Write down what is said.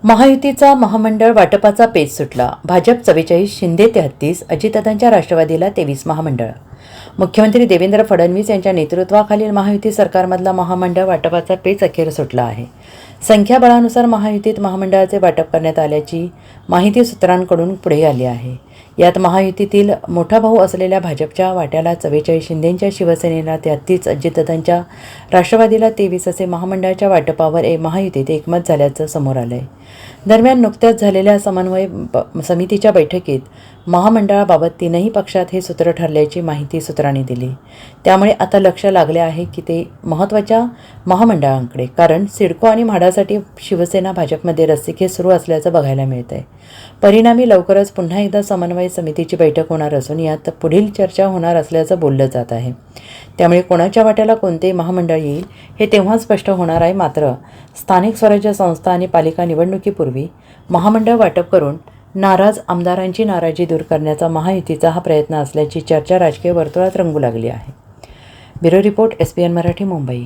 महायुतीचा महामंडळ वाटपाचा पेच सुटला. भाजप 44, शिंदे 33, अजितदादांच्या राष्ट्रवादीला 23 महामंडळ. मुख्यमंत्री देवेंद्र फडणवीस यांच्या नेतृत्वाखालील महायुती सरकारमधला महामंडळ वाटपाचा पेच अखेर सुटला आहे. संख्याबळानुसार महायुतीत महामंडळाचे वाटप करण्यात आल्याची माहिती सूत्रांकडून पुढे आली आहे. यात महायुतीतील मोठा भाऊ असलेल्या भाजपच्या वाट्याला 44, शिंदेंच्या शिवसेनेला 33, अजितदादांच्या राष्ट्रवादीला 23 असे महामंडळाच्या वाटपावर महायुतीत एकमत झाल्याचं समोर आलंय. दरम्यान नुकत्याच झालेल्या समन्वय समितीच्या बैठकीत महामंडळाबाबत तीनही पक्षात हे सूत्र ठरल्याची माहिती सूत्रांनी दिली. त्यामुळे आता लक्ष लागले आहे की ते महत्त्वाच्या महामंडळांकडे, कारण सिडको आणि म्हाडासाठी शिवसेना भाजपमध्ये रस्सीखेच सुरू असल्याचं बघायला मिळतंय. परिणामी लवकरच पुन्हा एकदा समन्वय समितीची बैठक होणार असून यात पुढील चर्चा होणार असल्याचं बोललं जात आहे. त्यामुळे कोणाच्या वाट्याला कोणते महामंडळ येईल हे तेव्हा स्पष्ट होणार आहे. मात्र स्थानिक स्वराज्य संस्था आणि पालिका निवडणुकीपूर्वी महामंडळ वाटप करून नाराज आमदारांची नाराजी दूर करण्याचा महायुतीचा हा प्रयत्न असल्याची चर्चा राजकीय वर्तुळात रंगू लागली आहे. Bureau report, SBN Marathi, Mumbai.